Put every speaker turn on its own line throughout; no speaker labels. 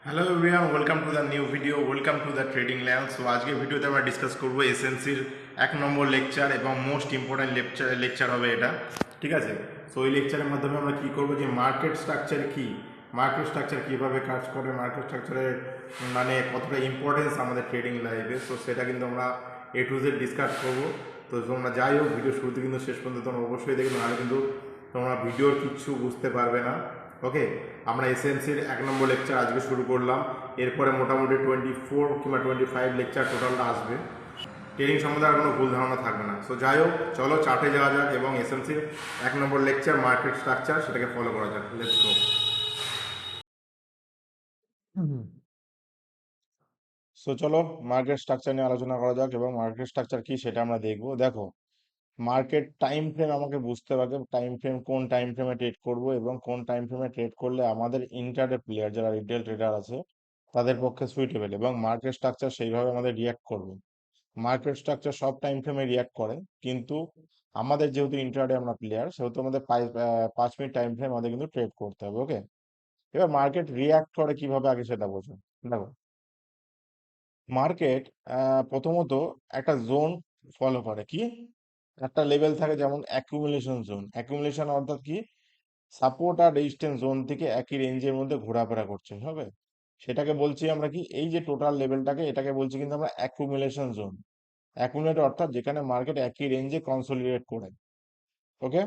Hello everyone, welcome to the new video, welcome to the trading land. So আজকের ভিডিওতে আমরা discuss করবো এসএনসির 1 নম্বর lecture এবং মোস্ট ইম্পর্ট্যান্ট লেকচার হবে এটা। ঠিক আছে, সো এই লেকচারের মাধ্যমে আমরা কী করবো যে মার্কেট স্ট্রাকচার কী, মার্কেট স্ট্রাকচার কীভাবে কাজ করে, মার্কেট স্ট্রাকচারের মানে কতটা ইম্পর্টেন্স আমাদের ট্রেডিং লাইফে, সো সেটা কিন্তু আমরা এ টু জেড ডিসকাস করবো। তো তোমরা যাই হোক, ভিডিও শুরুতে কিন্তু শেষ পর্যন্ত তোমরা অবশ্যই দেখবে, নাহলে কিন্তু তোমরা ভিডিওর কিচ্ছু বুঝতে পারবে না। ওকে, আমরা এসএনসির 1 নম্বর লেকচার আজকে শুরু করলাম। এরপরে মোটামুটি 24 কিংবা 25 লেকচার টোটালটা আসবে। ট্রেনিং সম্বন্ধে আর কোনো ভুল ধারণা থাকবে না। সো যাই হোক, চলো চার্টে যাওয়া যাক এবং এসএনসির 1 নম্বর লেকচার মার্কেট স্ট্রাকচার সেটাকে ফলো করা যাক। Let's go. সো চলো মার্কেট স্ট্রাকচার নিয়ে আলোচনা করা যাক এবং মার্কেট স্ট্রাকচার কি সেটা আমরা দেখবো। দেখো, মার্কেট টাইম ফ্রেম আমাকে বুঝতে হবে, টাইম ফ্রেম কোন টাইম ফ্রেমে ট্রেড করব এবং কোন টাইম ফ্রেমে ট্রেড করলে আমাদের ইন্টারডে প্লেয়ার যারা রিটেল ট্রেডার আছে তাদের পক্ষে সুইটেবল, এবং মার্কেট স্ট্রাকচার সেইভাবে আমাদের রিয়াক্ট করবে। মার্কেট স্ট্রাকচার সব টাইম ফ্রেমে রিয়াক্ট করে, কিন্তু আমাদের যেহেতু ইন্টারডে আমরা প্লেয়ার, সেহেতু আমাদের 5 মিনিট টাইম ফ্রেম আমাদের কিন্তু ট্রেড করতে হবে। ওকে, এবার মার্কেট রিয়াক্ট করে কিভাবে আগে সেটা বোঝো। দেখো, মার্কেট প্রথমত একটা জোন ফলো করে, কি একটা লেভেল থাকে, যেমন অ্যাকুমুলেশন জোন। অ্যাকুমুলেশন অর্থাৎ কি, সাপোর্ট আর রেজিস্ট্যান্স জোন থেকে একই রেঞ্জের মধ্যে ঘোরাফেরা করছে, হবে সেটাকে বলছি আমরা কি, এই যে টোটাল লেভেলটাকে, এটাকে বলছি কিন্তু আমরা অ্যাকুমুলেশন জোন। অ্যাকুমুলেট অর্থাৎ যেখানে মার্কেট একই রেঞ্জে কনসোলিডেট করে। ওকে,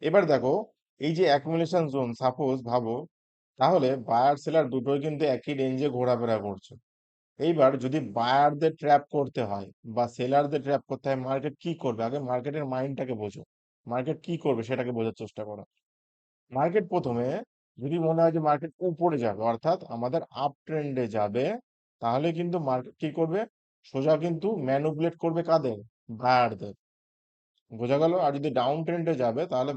এবার দেখো, এই যে অ্যাকুমুলেশন জোন, সাপোজ ভাবো, তাহলে বায়ার সেলার দুটোই কিন্তু একই রেঞ্জে ঘোরাফেরা করছে। এইবার যদি বায়ারদের ট্র্যাপ করতে হয় বা সেলারদের ট্র্যাপ করতে হয়, মার্কেট কি করবে? আগে মার্কেটের মাইন্ডটাকে বোঝো। মার্কেট কি করবে সেটাকে বোঝার চেষ্টা করো। মার্কেট প্রথমে, যদি মনে হয় যে মার্কেট উপরে যাবে, অর্থাৎ আমাদের আপ ট্রেন্ডে যাবে, তাহলে কিন্তু মার্কেট কি করবে? সোজা কিন্তু ম্যানুপুলেট করবে কাদের? বায়ারদের। বোঝা গেল? আর যদি ডাউন ট্রেন্ডে যাবে, তাহলে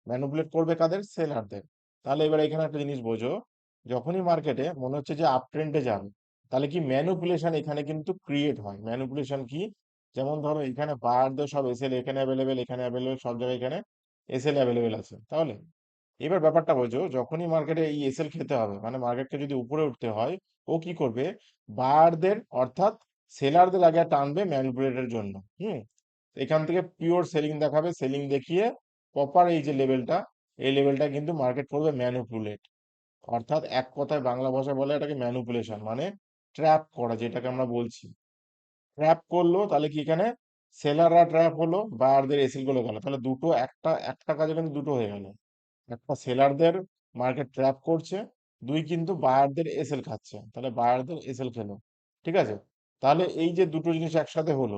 ম্যানুপুলেট করবে কাদের? সেলারদের। তাহলে এবার এখানে একটা জিনিস বোঝো, যখনই মার্কেটে মনে হচ্ছে যে আপ ট্রেন্ডে যাবে, তাহলে কি ম্যানুপুলেশন এখানে কিন্তু ক্রিয়েট হয়। ম্যানুপুলেশন কি? যেমন ধরো, এখানে বায়ারদের সব এসএল এখানে অ্যাভেলেবেল, এখানে অ্যাভেলেবেল, সব জায়গায় এখানে এসএল অ্যাভেলেবেল আছে। তাহলে এবার ব্যাপারটা বোঝো, যখনই মার্কেটে এই এসএল খেতে হবে, মানে মার্কেটকে যদি উপরে উঠতে হয়, ও কি করবে? বায়ারদের অর্থাৎ সেলারদের আগে টানবে ম্যানিপুলেটের জন্য। এখান থেকে পিওর সেলিং দেখাবে, সেলিং দেখিয়ে প্রপার এই যে লেভেলটা, এই লেভেলটা কিন্তু মার্কেট করবে ম্যানিপুলেট। অর্থাৎ এক কথায় বাংলা ভাষায় বলে এটাকে ম্যানিপুলেশন, মানে ট্র্যাপ করা, যেটাকে আমরা বলছি। ট্র্যাপ করলো, তাহলে কি এখানে সেলাররা ট্র্যাপ হলো, বায়ারদের এসএল গুলো গেল, তাহলে দুটো, একটা একটা কাজে কিন্তু দুটো হয়ে গেল। একটা সেলারদের মার্কেট ট্র্যাপ করছে, দুই কিন্তু বায়ারদের এসএল খাচ্ছে, তাহলে বায়ারদের এসএল খেলো। ঠিক আছে, তাহলে এই যে দুটো জিনিস একসাথে হলো,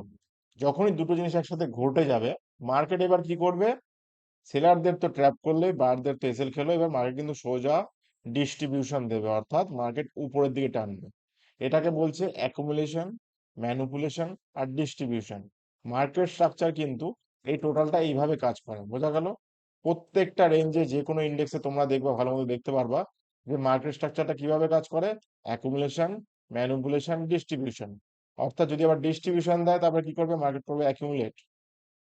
যখনই দুটো জিনিস একসাথে ঘটে যাবে, মার্কেট এবার কি করবে? সেলারদের তো ট্র্যাপ করলে, বায়ারদের তো এসএল খেলো, এবার মার্কেট কিন্তু সোজা ডিস্ট্রিবিউশন দেবে, অর্থাৎ মার্কেট উপরের দিকে টানবে। এটাকে বলছে অ্যাকুমুলেশন, ম্যানুপুলেশন আর ডিস্ট্রিবিউশন। মার্কেট স্ট্রাকচার কিন্তু এই টোটালটা এইভাবে কাজ করে। বোঝা গেল? প্রত্যেকটা রেঞ্জে যে কোনো ইন্ডেক্সে তোমরা দেখবে, ভালো মতো দেখতে পারবা যে মার্কেট স্ট্রাকচারটা কিভাবে কাজ করে। Accumulation, manipulation, distribution. অর্থাৎ যদি আবার ডিস্ট্রিবিউশন দেয়, তারপরে কি করবে? মার্কেট করবে অ্যাকুমুলেট,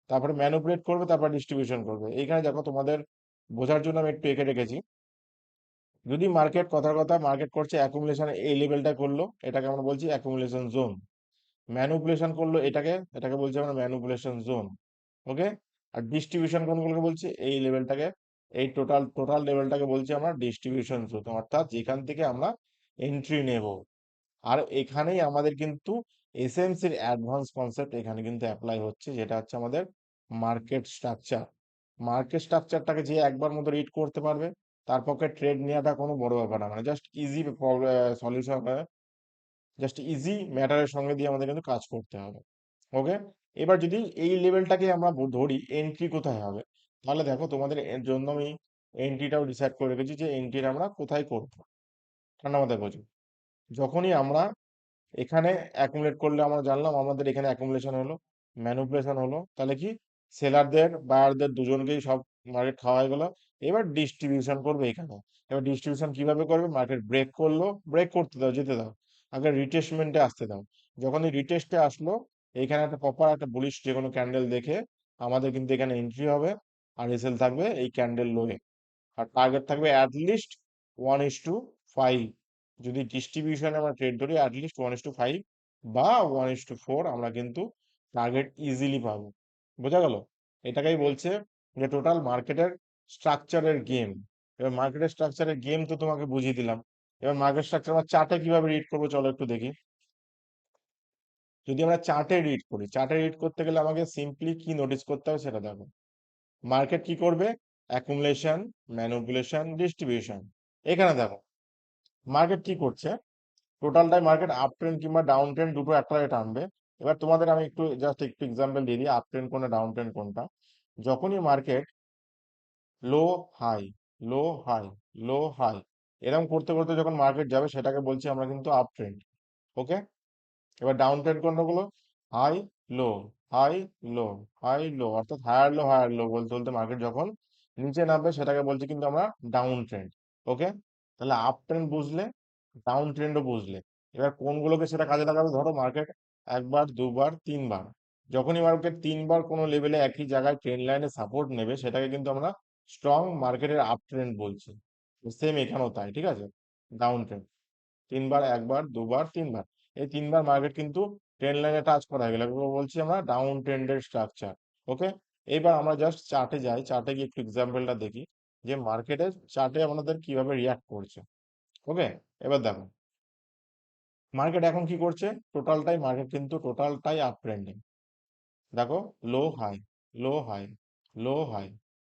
তারপরে ম্যানুপুলেট করবে, তারপর ডিস্ট্রিবিউশন করবে। এইখানে দেখো, তোমাদের বোঝার জন্য আমি একটু এঁকে রেখেছি। যদি মার্কেট, কথার কথা, মার্কেট করছে অ্যাকুমুলেশন, এই লেভেলটা করলো, এটাকে আমরা বলছি অ্যাকুমুলেশন জোন। ম্যানুপুলেশন করলো এটাকে, এটাকে বলছি আমরা ম্যানুপুলেশন জোন। ওকে, আর ডিস্ট্রিবিউশন কোনগুলোকে বলছি? এই লেভেলটাকে, এই টোটাল টোটাল লেভেলটাকে বলছি আমরা ডিস্ট্রিবিউশন জোন, অর্থাৎ যেখান থেকে আমরা এন্ট্রি নেব। আর এখানেই আমাদের কিন্তু এসএমসির অ্যাডভান্স কনসেপ্ট এখানে কিন্তু অ্যাপ্লাই হচ্ছে, যেটা হচ্ছে আমাদের মার্কেট স্ট্রাকচার। মার্কেট স্ট্রাকচারটাকে যে একবার মতো রিড করতে পারবে, তার পক্ষে ট্রেড নেওয়াটা কোনো বড় ব্যাপার না, মানে just easy solution, just easy ম্যাটারের সঙ্গে দিয়ে আমাদের কিন্তু কাজ করতে হবে। ওকে, এবার যদি এই লেভেলটাকে আমরা ধরি, এন্ট্রি কোথায় হবে? তাহলে দেখো, তোমাদের এর জন্য আমি এন্ট্রিটাও ডিসাইড করে রেখেছি, যে এন্ট্রিটা আমরা কোথায় করবো। ঠান্ডা মাথায় বোঝো, যখনই আমরা এখানে অ্যাকুমুলেট করলে, আমরা জানলাম আমাদের এখানে অ্যাকুমুলেশন হলো, ম্যানুপুলেশন হলো, তাহলে কি সেলারদের বায়ারদের দুজনকেই সব মার্কেট খাওয়া হয়ে গেল। এবার ডিস্ট্রিবিউশন করবে এখানে। এবার ডিস্ট্রিবিউশন কিভাবে করবে? মার্কেট ব্রেক করলো, ব্রেক করতে দাও, যেতে দাও, আগে রিটেস্টমেন্টে আসতে দাও। যখনই রিটেস্টে আসলো, এইখানে একটা প্রপার একটা বুলিশ যে কোনো ক্যান্ডেল দেখে আমাদের কিন্তু এখানে এন্ট্রি হবে, আর এসএল থাকবে এই ক্যান্ডেল লোয়ে, আর টার্গেট থাকবে অ্যাটলিস্ট 1:5। যদি ডিস্ট্রিবিউশনে আমরা ট্রেড ধরি অ্যাটলিস্ট 1:5 বা 1:4 আমরা কিন্তু টার্গেট ইজিলি পাবো। বোঝা গেল? এটাকেই বলছে যে টোটাল মার্কেটের স্ট্রাকচারের গেম। এবার মার্কেটের স্ট্রাকচারের গেম তো তোমাকে বুঝিয়ে দিলাম। এবার মার্কেট স্ট্রাকচার আমরা চার্টে কিভাবে রিড করবো চলো একটু দেখি। যদি আমরা চার্টে রিড করি, চার্টে রিড করতে গেলে আমাকে সিম্পলি কি নোটিস করতে হবে সেটা দেখো। মার্কেট কি করবে? Accumulation, manipulation, distribution. এখানে দেখো মার্কেট কি করছে, টোটালটাই মার্কেট আপ ট্রেন্ড কিংবা ডাউন ট্রেন্ড দুটো একটারে টানবে। এবার তোমাদের আমি একটু জাস্ট একটু এক্সাম্পল দিয়ে দিই আপ ট্রেন্ড কোনটা ডাউন ট্রেন্ড কোনটা। যখনই market low high, low high, low high এরকম করতে করতে যখন মার্কেট যাবে সেটাকে বলছি আমরা কিন্তু আপ ট্রেন্ড। ওকে। এবার ডাউন ট্রেন্ড কোনগুলো? High, low, high, low, high, low, অর্থাৎ হায়ার লো বলতে বলতে মার্কেট যখন নিচে নামবে সেটাকে বলছি কিন্তু আমরা ডাউন ট্রেন্ড। ওকে। তাহলে আপ ট্রেন্ড বুঝলে, ডাউন ট্রেন্ডও বুঝলে, এবার কোনগুলোকে সেটা কাজে লাগাবে, ধরো মার্কেট একবার, দুবার, তিনবার, যখনই মার্কেট তিনবার কোনো লেভেলে একই জায়গায় ট্রেন্ড লাইনে সাপোর্ট নেবে সেটাকে কিন্তু আমরা স্ট্রং মার্কেটের আপ ট্রেন্ড বলছি। সেম এখানেও তাই, ঠিক আছে। ডাউন ট্রেন্ড তিনবার, একবার, দুবার, তিনবার, এই তিনবার মার্কেট কিন্তু ট্রেন্ড লাইনে টাচ করা হয়ে গেল, এগুলো বলছি আমরা ডাউন ট্রেন্ডের স্ট্রাকচার। ওকে। এইবার আমরা জাস্ট চার্টে যাই, চার্টে গিয়ে একটু এক্সাম্পলটা দেখি যে মার্কেটের চার্টে আমাদের কিভাবে রিয়াক্ট করছে। ওকে। এবার দেখো মার্কেট এখন কি করছে, টোটালটাই আপ ট্রেন্ডিং। দেখো low high, low high, low high,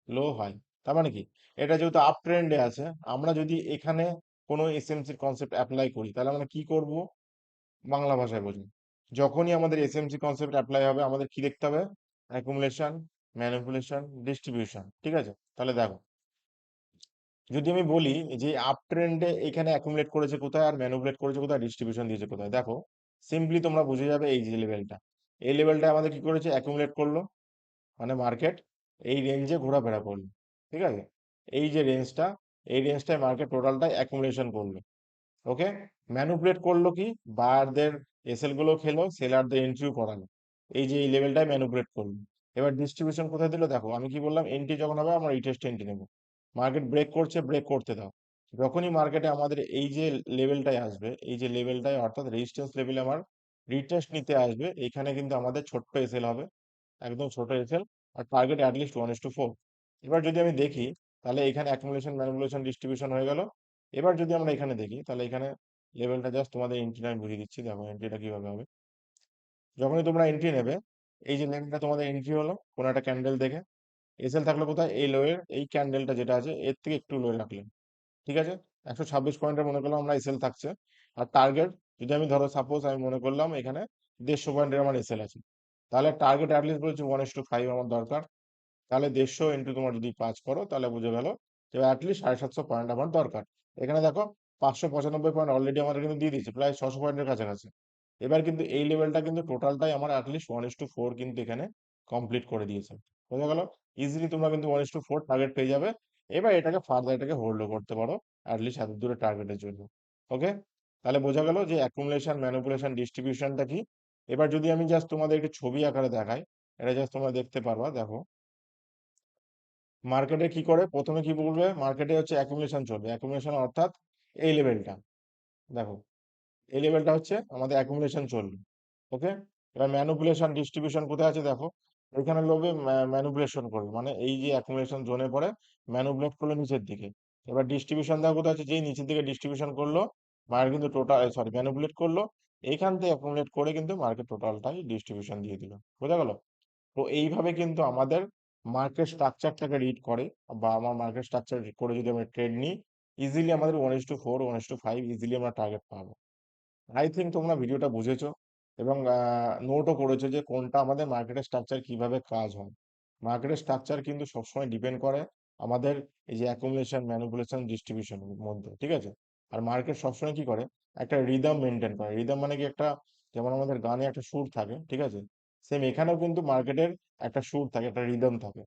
low high. তার মানে কি, এটা যেহেতু আপ ট্রেন্ডে আছে, আমরা যদি এখানে কোনো এসএমসির কনসেপ্ট অ্যাপ্লাই করি তাহলে আমরা কি করব, বাংলা ভাষায় বলি, যখনই আমাদের এসএমসি কনসেপ্ট অ্যাপ্লাই হবে আমাদের কি দেখতে হবে, অ্যাকুমুলেশন, ম্যানিপুলেশন, ডিস্ট্রিবিউশন। ঠিক আছে। তাহলে দেখো যদি আমি বলি যে আপ ট্রেন্ডে এখানে অ্যাকুমুলেট করেছে কোথায় আর ম্যানিপুলেট করেছে কোথায়, ডিস্ট্রিবিউশন দিয়েছে কোথায়, দেখো সিম্পলি তোমরা বুঝে যাবে এই যে লেভেলটা, এই লেভেলটা আমাদের কি করেছে, অ্যাকুমুলেট করলো, মানে মার্কেট এই রেঞ্জে ঘোরাফেরা করলো। ঠিক আছে। এই যে রেঞ্জটা, এই রেঞ্জটায় মার্কেট টোটালটাই অ্যাকুমুলেশন করলো। ওকে। ম্যানুপুলেট করলো কি, বায়ারদের এসএল গুলো খেলো, সেলারদের এন্ট্রিও করালো, এই যে এই লেভেলটাই ম্যানুপুলেট করলো। এবার ডিস্ট্রিবিউশন কোথায় দিল, দেখো আমি কি বললাম, এন্ট্রি যখন হবে আমরা রিটেস্ট এন্ট্রি নেবো। মার্কেট ব্রেক করছে, ব্রেক করতে দাও। যখনই মার্কেটে আমাদের এই যে লেভেলটাই আসবে, এই যে লেভেলটাই অর্থাৎ রেজিস্ট্যান্স লেভেলে আমার রিটেস্ট নিতে আসবে, এখানে কিন্তু আমাদের ছোট্ট এসএল হবে, একদম ছোট এসএল, আর টার্গেট অ্যাটলিস্ট 1:4। এবার যদি আমি দেখি তাহলে এখানে অ্যাকুমুলেশন, ম্যানিপুলেশন, ডিস্ট্রিবিউশন হয়ে গেল। এবার যদি আমরা এখানে দেখি তাহলে এখানে লেভেলটা জাস্ট তোমাদের এন্ট্রিটা আমি বুঝিয়ে দিচ্ছি, দেখো এন্ট্রিটা কিভাবে হবে। যখনই তোমরা এন্ট্রি নেবে, এই যে লেভেলটা তোমাদের এন্ট্রি হলো কোনো একটা ক্যান্ডেল দেখে, এসএল থাকলে কোথায়, এই লোয়ের এই ক্যান্ডেলটা যেটা আছে এর থেকে একটু লোয়ে রাখলেন। ঠিক আছে। 126 পয়েন্টের মনে করলাম আমরা এসএল থাকছে। আর টার্গেট যদি আমি ধরো সাপোজ আমি মনে করলাম এখানে 150 পয়েন্টের আমার এসএল আছে, তাহলে টার্গেট অ্যাটলিস্ট বলছি 1:5 আমার দরকার। তাহলে 150 ইন্টু তোমার যদি 5 করো তাহলে বুঝে গেল যে অ্যাটলিস্ট 750 পয়েন্ট আমার দরকার। এখানে দেখো 595 পয়েন্ট অলরেডি আমাদের কিন্তু দিয়ে দিয়েছে, প্রায় 600 পয়েন্টের কাছাকাছি। এবার কিন্তু এই লেভেলটা কিন্তু টোটালটাই আমার অ্যাটলিস্ট 1:4 কিন্তু এখানে কমপ্লিট করে দিয়েছে। বোঝা গেল? ইজিলি তোমরা কিন্তু 1:4 টার্গেট পেয়ে যাবে। এবার এটাকে ফার্দার এটাকে হোল্ডও করতে পারো অ্যাটলিস্ট এত দূরে টার্গেটের জন্য। ওকে। তাহলে বোঝা গেল যে অ্যাকুমুলেশন, ম্যানিপুলেশন, ডিস্ট্রিবিউশনটা কি। এবার যদি আমি জাস্ট তোমাদের একটু ছবি আকারে দেখাই, এটা জাস্ট তোমরা দেখতে পারবা, দেখো মার্কেটে কি করে, প্রথমে কি বলবে, মার্কেটে হচ্ছে অ্যাকুমুলেশন চলবে, অ্যাকুমুলেশন অর্থাৎ এই লেভেলটা, দেখো এই লেভেলটা হচ্ছে আমাদের অ্যাকুমুলেশন চলবে। ওকে। এবার ম্যানুপুলেশন, ডিস্ট্রিবিউশন কোথায় আছে দেখো, এখানে লোভে ম্যানুপুলেশন করবে, মানে এই যে অ্যাকুমুলেশন জোনে পড়ে ম্যানুপুলেট করলো নিচের দিকে। এবার ডিস্ট্রিবিউশন দেখো কোথায় আছে, যেই নিচের দিকে ডিস্ট্রিবিউশন করলো মার্কেট কিন্তু টোটাল, সরি ম্যানুপুলেট করলো, এইখান থেকে অ্যাকুমুলেট করে কিন্তু মার্কেট টোটালটাই ডিস্ট্রিবিউশন দিয়ে দিল। বোঝা গেল? তো এইভাবে কিন্তু আমাদের মার্কেট স্ট্রাকচারটাকে রিড করে, বা আমার মার্কেট স্ট্রাকচার করে যদি আমরা ট্রেড নিই, ইজিলি আমাদের 1:4, 1:5 ইজিলি আমরা টার্গেট পাবো। আই থিঙ্ক তোমরা ভিডিওটা বুঝেছো এবং নোটও করেছো যে কোনটা আমাদের মার্কেটের স্ট্রাকচার কিভাবে কাজ হয়। মার্কেটের স্ট্রাকচার কিন্তু সবসময় ডিপেন্ড করে আমাদের এই যে অ্যাকুমুলেশন, ম্যানিপুলেশন, ডিস্ট্রিবিউশনের মধ্যে। ঠিক আছে। আর মার্কেট সবসময় কি করে, একটা রিদম মেনটেন করে। রিদম মানে কি, একটা যেমন আমাদের গানে একটা সুর থাকে, ঠিক আছে, সেম এখানেও কিন্তু মার্কেটের একটা সুর থাকে, একটা রিদম থাকে।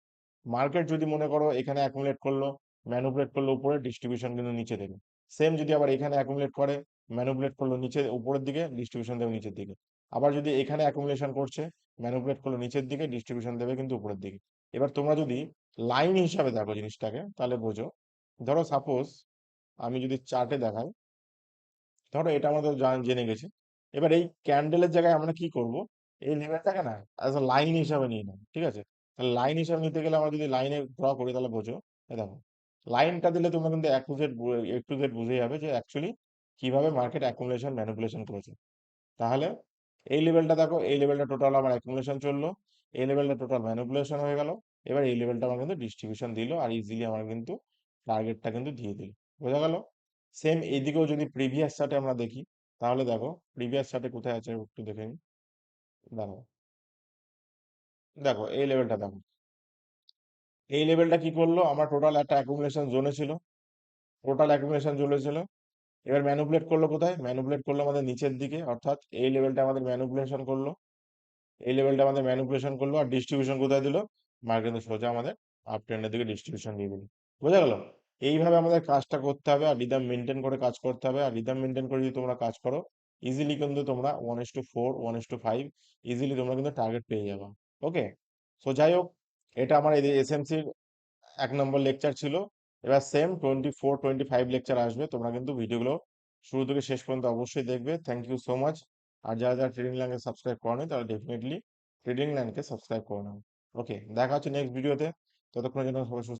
মার্কেট যদি মনে করো এখানে অ্যাকুমুলেট করলো, ম্যানুপুলেট করলো উপরে, ডিস্ট্রিবিউশন কিন্তু নিচে দেবে। সেম যদি আবার এখানে অ্যাকুমুলেট করে, ম্যানুপুলেট করলো নিচে উপরের দিকে, ডিস্ট্রিবিউশন দেবে নিচের দিকে। আবার যদি এখানে অ্যাকুমুলেশন করছে, ম্যানুপুলেট করলো নিচের দিকে, ডিস্ট্রিবিউশন দেবে কিন্তু উপরের দিকে। এবার তোমরা যদি লাইন হিসাবে দেখো জিনিসটাকে তাহলে বোঝো, ধরো সাপোজ আমি যদি চার্টে দেখাই, ধরো এটা আমাদের জেনে গেছি। এবার এই ক্যান্ডেলের জায়গায় আমরা কি করব, এই লেভেলটাকে না অ্যাজ আ লাইন হিসাবে নিয়ে নেব, ঠিক আছে? তাহলে লাইন হিসাবে নিতে গেলে আমরা যদি লাইনে ড্র করি তাহলে বোঝো, এই দেখো লাইনটা দিলে তোমরা কিন্তু এ টু জেড বুঝে যাবে যে অ্যাকচুয়ালি কিভাবে মার্কেট অ্যাকুমুলেশন ম্যানিপুলেশন করেছে। তাহলে এই লেভেলটা দেখো, এই লেভেলটা টোটাল আমার অ্যাকুমুলেশন চললো, এই লেভেলটা টোটাল ম্যানিপুলেশন হয়ে গেল। এবার এই লেভেলটা আমার কিন্তু ডিস্ট্রিবিউশন দিল আর ইজিলি আমার কিন্তু টার্গেটটা কিন্তু দিয়ে দিল। বোঝা গেল? সেম এইদিকেও যদি প্রিভিয়াস চার্টে আমরা দেখি, তাহলে দেখো প্রিভিয়াস চার্টে কোথায় আছে একটু দেখে নিই। দেখো, দেখো এই লেভেলটা দেখো, এই লেভেলটা কি করলো, আমার টোটাল একটা অ্যাকুমুলেশন জোনে ছিল, টোটাল অ্যাকুমুলেশন জোনে ছিল। এবার ম্যানুপুলেট করলো কোথায়, ম্যানুপুলেট করলো আমাদের নিচের দিকে, অর্থাৎ এই লেভেলটা আমাদের ম্যানুপুলেশন করলো, এই লেভেলটা আমাদের ম্যানিপুলেশন করলো আর ডিস্ট্রিবিউশন কোথায় দিল, মার্কেট কিন্তু সোজা আমাদের আপ ট্রেন্ডের দিকে ডিস্ট্রিবিউশন দিয়ে দিল। বোঝা গেল? এইভাবে আমাদের কাজটা করতে হবে আর রিদম মেনটেন করে কাজ করতে হবে। আর রিদম মেনটেন করে যদি তোমরা কাজ করো, ইজিলি কিন্তু তোমরা 1:4 1:5 ইজিলি তোমরা কিন্তু টার্গেট পেয়ে যাবে। ওকে, সো যাই হোক, এটা আমার এই এসএমসির 1 নম্বর লেকচার ছিল। এবার সেম 24 25 লেকচার আসবে, তোমরা কিন্তু ভিডিওগুলো শুরু থেকে শেষ পর্যন্ত অবশ্যই দেখবে। Thank you so much. আর যারা যারা ট্রেডিং লাইনকে সাবস্ক্রাইব করো তারা ডেফিনেটলি ট্রেডিং লাইনকে সাবস্ক্রাইব করে নাও। ওকে, দেখা হচ্ছে নেক্সট ভিডিওতে। ততক্ষণের জন্য সবাই সুস্থ